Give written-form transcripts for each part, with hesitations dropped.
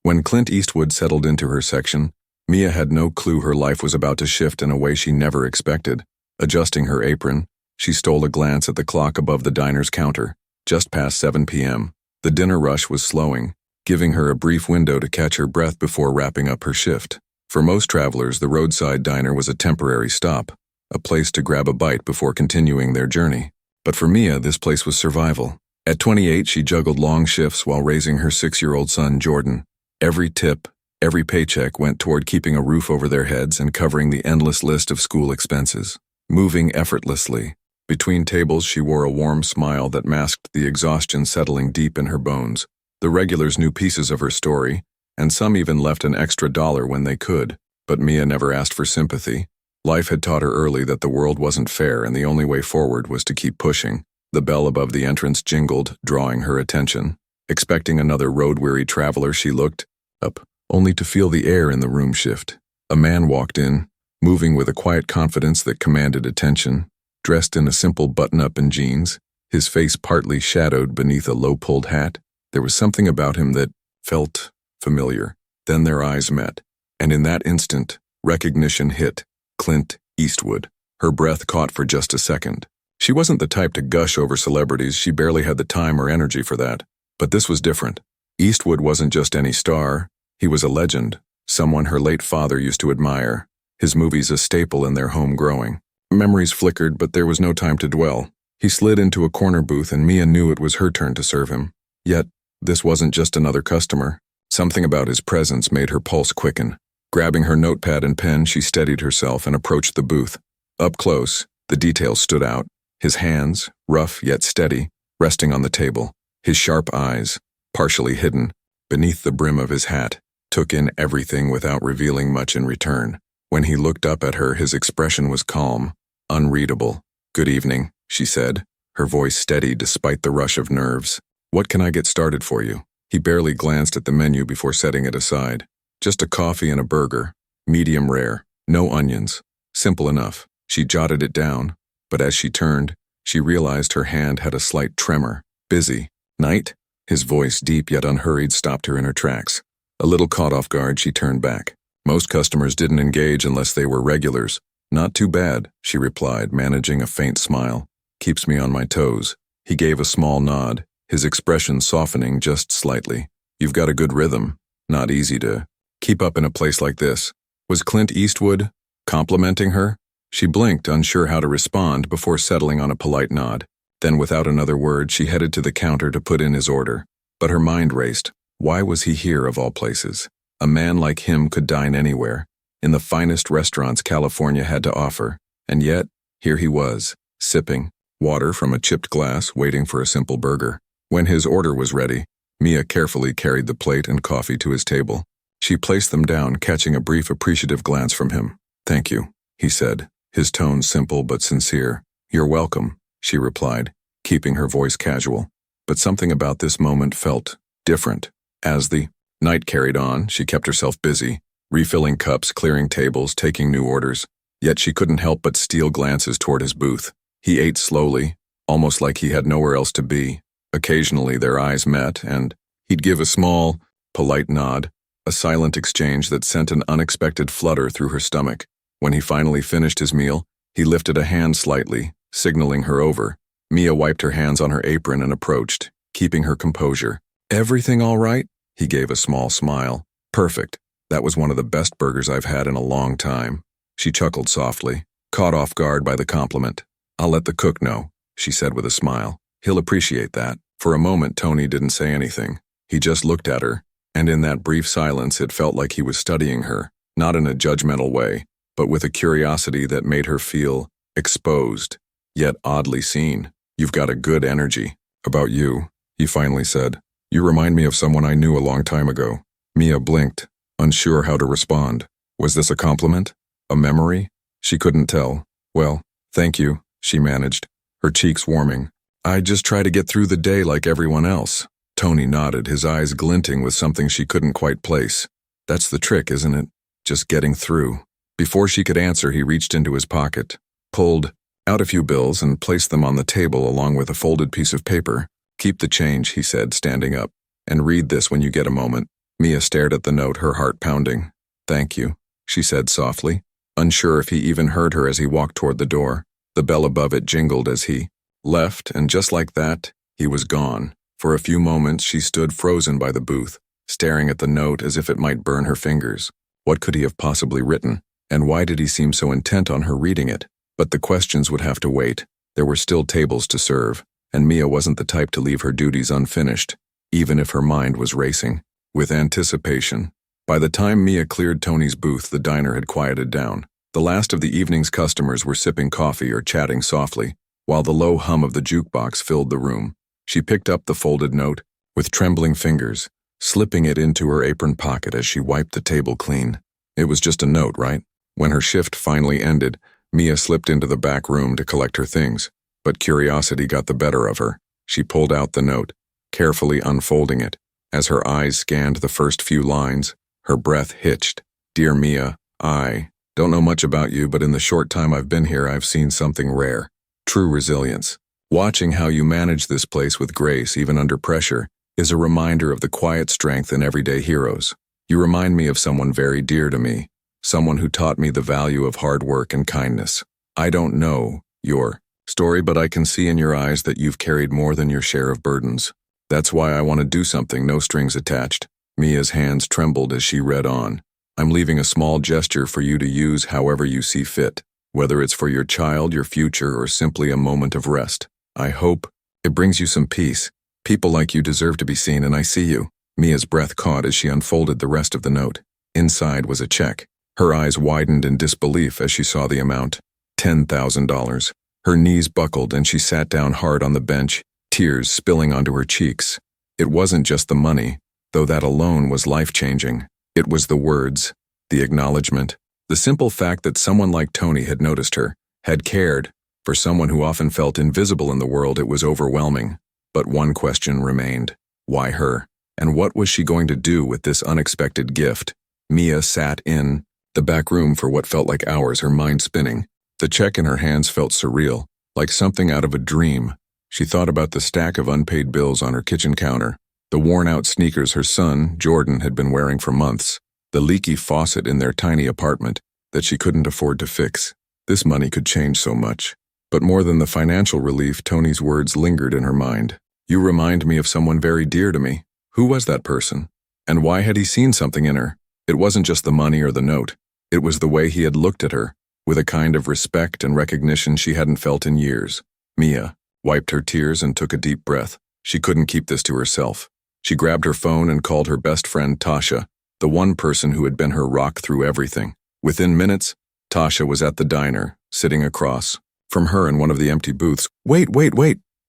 When Clint Eastwood settled into her section, Mia had no clue her life was about to shift in a way she never expected. Adjusting her apron, she stole a glance at the clock above the diner's counter. Just past 7 p.m. The dinner rush was slowing, giving her a brief window to catch her breath before wrapping up her shift. For most travelers, the roadside diner was a temporary stop, a place to grab a bite before continuing their journey. But for Mia, this place was survival. At 28, she juggled long shifts while raising her 6-year-old son, Jordan. Every tip, every paycheck went toward keeping a roof over their heads and covering the endless list of school expenses. Moving effortlessly, between tables she wore a warm smile that masked the exhaustion settling deep in her bones. The regulars knew pieces of her story, and some even left an extra dollar when they could. But Mia never asked for sympathy. Life had taught her early that the world wasn't fair and the only way forward was to keep pushing. The bell above the entrance jingled, drawing her attention. Expecting another road-weary traveler, she looked up, only to feel the air in the room shift. A man walked in, moving with a quiet confidence that commanded attention. Dressed in a simple button-up and jeans, his face partly shadowed beneath a low-pulled hat, there was something about him that felt familiar. Then their eyes met, and in that instant, recognition hit. Clint Eastwood. Her breath caught for just a second. She wasn't the type to gush over celebrities, she barely had the time or energy for that. But this was different. Eastwood wasn't just any star, he was a legend, someone her late father used to admire. His movies a staple in their home growing. Memories flickered, but there was no time to dwell. He slid into a corner booth and Mia knew it was her turn to serve him. Yet, this wasn't just another customer. Something about his presence made her pulse quicken. Grabbing her notepad and pen, she steadied herself and approached the booth. Up close, the details stood out. His hands, rough yet steady, resting on the table. His sharp eyes, partially hidden beneath the brim of his hat, took in everything without revealing much in return. When he looked up at her, his expression was calm, unreadable. "Good evening," she said, her voice steady despite the rush of nerves. "What can I get started for you?" He barely glanced at the menu before setting it aside. "Just a coffee and a burger, medium rare, no onions." Simple enough. She jotted it down, but as she turned, she realized her hand had a slight tremor. "Busy night?" His voice, deep yet unhurried, stopped her in her tracks. A little caught off guard, she turned back. Most customers didn't engage unless they were regulars. "Not too bad," she replied, managing a faint smile. "Keeps me on my toes." He gave a small nod, his expression softening just slightly. "You've got a good rhythm. Not easy to keep up in a place like this." Was Clint Eastwood complimenting her? She blinked, unsure how to respond, before settling on a polite nod. Then, without another word, she headed to the counter to put in his order. But her mind raced. Why was he here of all places? A man like him could dine anywhere, in the finest restaurants California had to offer. And yet, here he was, sipping water from a chipped glass, waiting for a simple burger. When his order was ready, Mia carefully carried the plate and coffee to his table. She placed them down, catching a brief appreciative glance from him. "Thank you," he said, his tone simple but sincere. "You're welcome," she replied, keeping her voice casual. But something about this moment felt different. As the night carried on, she kept herself busy, refilling cups, clearing tables, taking new orders. Yet she couldn't help but steal glances toward his booth. He ate slowly, almost like he had nowhere else to be. Occasionally their eyes met, and he'd give a small, polite nod, a silent exchange that sent an unexpected flutter through her stomach. When he finally finished his meal, he lifted a hand slightly, signaling her over. Mia wiped her hands on her apron and approached, keeping her composure. "Everything all right?" He gave a small smile. "Perfect. That was one of the best burgers I've had in a long time." She chuckled softly, caught off guard by the compliment. "I'll let the cook know," she said with a smile. "He'll appreciate that." For a moment, Tony didn't say anything. He just looked at her, and in that brief silence it felt like he was studying her, not in a judgmental way, but with a curiosity that made her feel exposed, yet oddly seen. "You've got a good energy." "About you," he finally said. "You remind me of someone I knew a long time ago." Mia blinked, unsure how to respond. Was this a compliment? A memory? She couldn't tell. "Well, thank you," she managed, her cheeks warming. "I just try to get through the day like everyone else." Tony nodded, his eyes glinting with something she couldn't quite place. "That's the trick, isn't it? Just getting through." Before she could answer, he reached into his pocket, pulled out a few bills and placed them on the table along with a folded piece of paper. "Keep the change," he said, standing up, "and read this when you get a moment." Mia stared at the note, her heart pounding. "Thank you," she said softly, unsure if he even heard her as he walked toward the door. The bell above it jingled as he left, and just like that, he was gone. For a few moments she stood frozen by the booth, staring at the note as if it might burn her fingers. What could he have possibly written? And why did he seem so intent on her reading it? But the questions would have to wait. There were still tables to serve, and Mia wasn't the type to leave her duties unfinished, even if her mind was racing with anticipation. By the time Mia cleared Tony's booth, the diner had quieted down. The last of the evening's customers were sipping coffee or chatting softly, while the low hum of the jukebox filled the room. She picked up the folded note with trembling fingers, slipping it into her apron pocket as she wiped the table clean. It was just a note, right? When her shift finally ended, Mia slipped into the back room to collect her things, but curiosity got the better of her. She pulled out the note, carefully unfolding it. As her eyes scanned the first few lines, her breath hitched. "Dear Mia, I don't know much about you, but in the short time I've been here, I've seen something rare. True resilience. Watching how you manage this place with grace, even under pressure, is a reminder of the quiet strength in everyday heroes. You remind me of someone very dear to me, someone who taught me the value of hard work and kindness. I don't know your story, but I can see in your eyes that you've carried more than your share of burdens. That's why I want to do something, no strings attached." Mia's hands trembled as she read on. "I'm leaving a small gesture for you to use however you see fit, whether it's for your child, your future, or simply a moment of rest. I hope it brings you some peace. People like you deserve to be seen, and I see you." Mia's breath caught as she unfolded the rest of the note. Inside was a check. Her eyes widened in disbelief as she saw the amount. $10,000. Her knees buckled and she sat down hard on the bench, tears spilling onto her cheeks. It wasn't just the money, though that alone was life-changing. It was the words, the acknowledgement, the simple fact that someone like Tony had noticed her, had cared. For someone who often felt invisible in the world, it was overwhelming. But one question remained. Why her? And what was she going to do with this unexpected gift? Mia sat in the back room for what felt like hours, her mind spinning. The check in her hands felt surreal, like something out of a dream. She thought about the stack of unpaid bills on her kitchen counter, the worn-out sneakers her son, Jordan, had been wearing for months, the leaky faucet in their tiny apartment that she couldn't afford to fix. This money could change so much. But more than the financial relief, Tony's words lingered in her mind. "You remind me of someone very dear to me." Who was that person? And why had he seen something in her? It wasn't just the money or the note. It was the way he had looked at her, with a kind of respect and recognition she hadn't felt in years. Mia wiped her tears and took a deep breath. She couldn't keep this to herself. She grabbed her phone and called her best friend Tasha, the one person who had been her rock through everything. Within minutes, Tasha was at the diner, sitting across from her in one of the empty booths. Wait,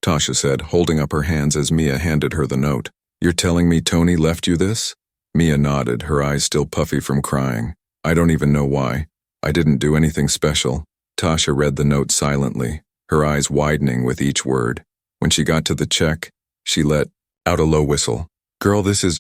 Tasha said, holding up her hands as Mia handed her the note. "You're telling me Tony left you this?" Mia nodded, her eyes still puffy from crying. "I don't even know why. I didn't do anything special." Tasha read the note silently, her eyes widening with each word. When she got to the check, she let out a low whistle. "Girl, this is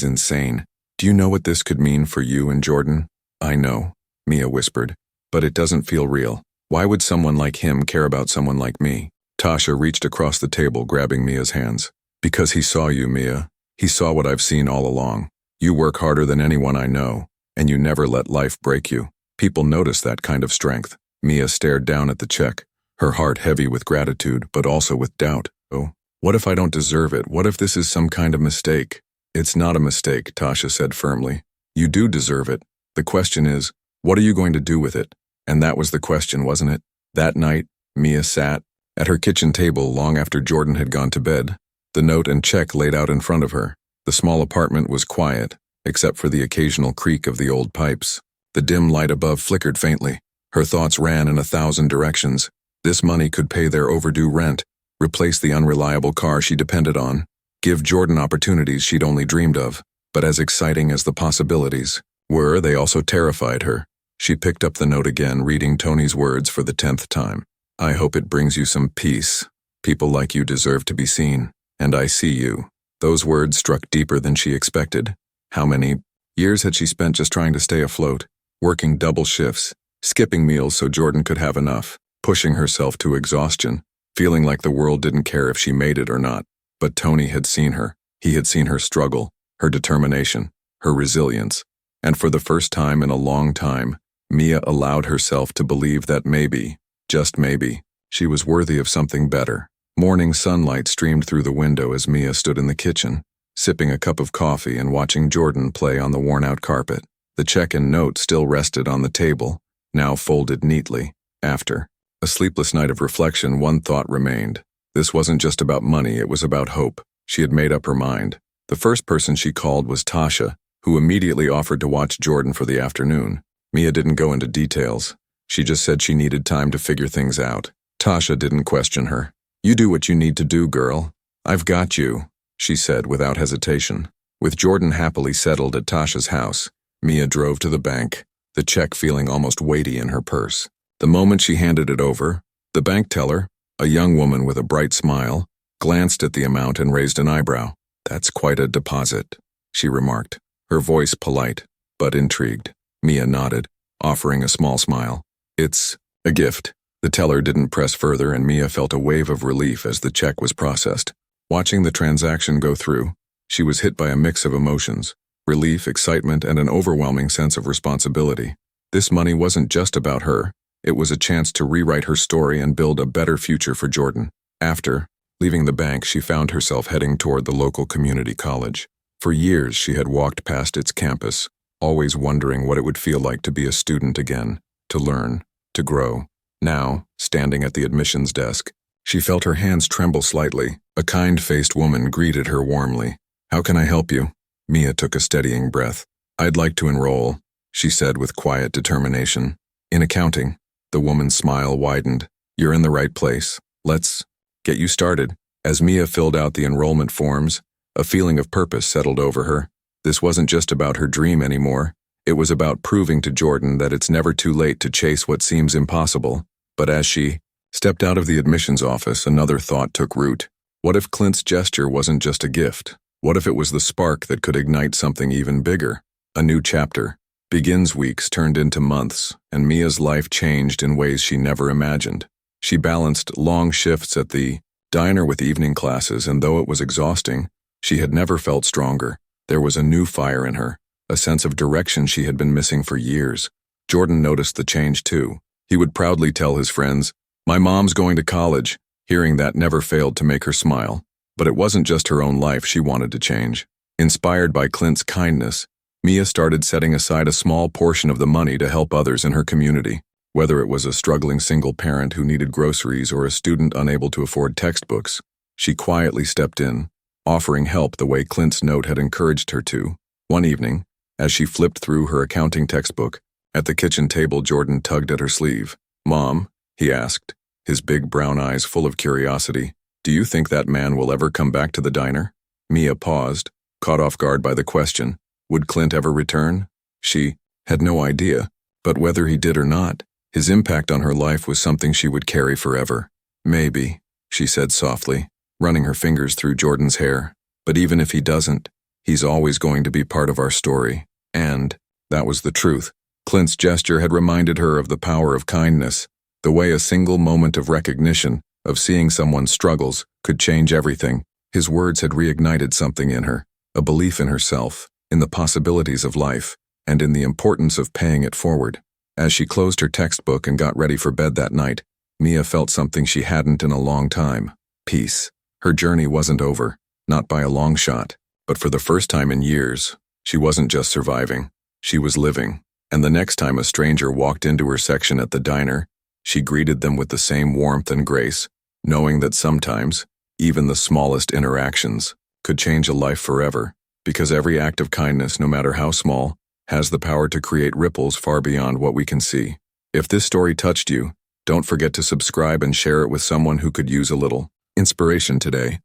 insane. Do you know what this could mean for you and Jordan?" "I know," Mia whispered, "but it doesn't feel real. Why would someone like him care about someone like me?" Tasha reached across the table, grabbing Mia's hands. "Because he saw you, Mia. He saw what I've seen all along. You work harder than anyone I know, and you never let life break you. People notice that kind of strength." Mia stared down at the check, her heart heavy with gratitude, but also with doubt. "Oh, what if I don't deserve it? What if this is some kind of mistake?" "It's not a mistake," Tasha said firmly. "You do deserve it. The question is, what are you going to do with it?" And that was the question, wasn't it? That night, Mia sat at her kitchen table long after Jordan had gone to bed, the note and check laid out in front of her. The small apartment was quiet, except for the occasional creak of the old pipes. The dim light above flickered faintly. Her thoughts ran in 1,000 directions. This money could pay their overdue rent, replace the unreliable car she depended on, give Jordan opportunities she'd only dreamed of. But as exciting as the possibilities were, they also terrified her. She picked up the note again, reading Tony's words for the 10th time. "I hope it brings you some peace. People like you deserve to be seen. And I see you." Those words struck deeper than she expected. How many years had she spent just trying to stay afloat, working double shifts, skipping meals so Jordan could have enough, pushing herself to exhaustion, feeling like the world didn't care if she made it or not. But Tony had seen her. He had seen her struggle, her determination. her resilience. And for the first time in a long time, Mia allowed herself to believe that maybe, just maybe, she was worthy of something better. Morning sunlight streamed through the window as Mia stood in the kitchen, sipping a cup of coffee and watching Jordan play on the worn-out carpet. The check and note still rested on the table, now folded neatly. After a sleepless night of reflection, one thought remained. This wasn't just about money, it was about hope. She had made up her mind. The first person she called was Tasha, who immediately offered to watch Jordan for the afternoon. Mia didn't go into details. She just said she needed time to figure things out. Tasha didn't question her. "You do what you need to do, girl. I've got you," she said without hesitation. With Jordan happily settled at Tasha's house, Mia drove to the bank, the check feeling almost weighty in her purse. The moment she handed it over, the bank teller, a young woman with a bright smile, glanced at the amount and raised an eyebrow. "That's quite a deposit," she remarked, her voice polite, but intrigued. Mia nodded, offering a small smile. "It's a gift." The teller didn't press further, and Mia felt a wave of relief as the check was processed. Watching the transaction go through, she was hit by a mix of emotions: relief, excitement, and an overwhelming sense of responsibility. This money wasn't just about her. It was a chance to rewrite her story and build a better future for Jordan. After leaving the bank, she found herself heading toward the local community college. For years, she had walked past its campus, always wondering what it would feel like to be a student again, to learn, to grow. Now, standing at the admissions desk, she felt her hands tremble slightly. A kind-faced woman greeted her warmly. "How can I help you?" Mia took a steadying breath. "I'd like to enroll," she said with quiet determination. "In accounting." The woman's smile widened. "You're in the right place. Let's get you started." As Mia filled out the enrollment forms, a feeling of purpose settled over her. This wasn't just about her dream anymore. It was about proving to Jordan that it's never too late to chase what seems impossible. But as she stepped out of the admissions office, another thought took root. What if Clint's gesture wasn't just a gift? What if it was the spark that could ignite something even bigger? A new chapter. Begins weeks turned into months, and Mia's life changed in ways she never imagined. She balanced long shifts at the diner with evening classes, and though it was exhausting, she had never felt stronger. There was a new fire in her, a sense of direction she had been missing for years. Jordan noticed the change too. He would proudly tell his friends, "My mom's going to college." Hearing that never failed to make her smile. But it wasn't just her own life she wanted to change. Inspired by Clint's kindness, Mia started setting aside a small portion of the money to help others in her community. Whether it was a struggling single parent who needed groceries or a student unable to afford textbooks, she quietly stepped in, offering help the way Clint's note had encouraged her to. One evening, as she flipped through her accounting textbook, at the kitchen table, Jordan tugged at her sleeve. "Mom," he asked, his big brown eyes full of curiosity, "do you think that man will ever come back to the diner?" Mia paused, caught off guard by the question. Would Clint ever return? She had no idea, but whether he did or not, his impact on her life was something she would carry forever. "Maybe," she said softly, running her fingers through Jordan's hair. "But even if he doesn't, he's always going to be part of our story." And that was the truth. Clint's gesture had reminded her of the power of kindness, the way a single moment of recognition, of seeing someone's struggles, could change everything. His words had reignited something in her, a belief in herself, in the possibilities of life, and in the importance of paying it forward. As she closed her textbook and got ready for bed that night, Mia felt something she hadn't in a long time: peace. Her journey wasn't over, not by a long shot, but for the first time in years, she wasn't just surviving, she was living. And the next time a stranger walked into her section at the diner, she greeted them with the same warmth and grace, knowing that sometimes, even the smallest interactions could change a life forever, because every act of kindness, no matter how small, has the power to create ripples far beyond what we can see. If this story touched you, don't forget to subscribe and share it with someone who could use a little inspiration today.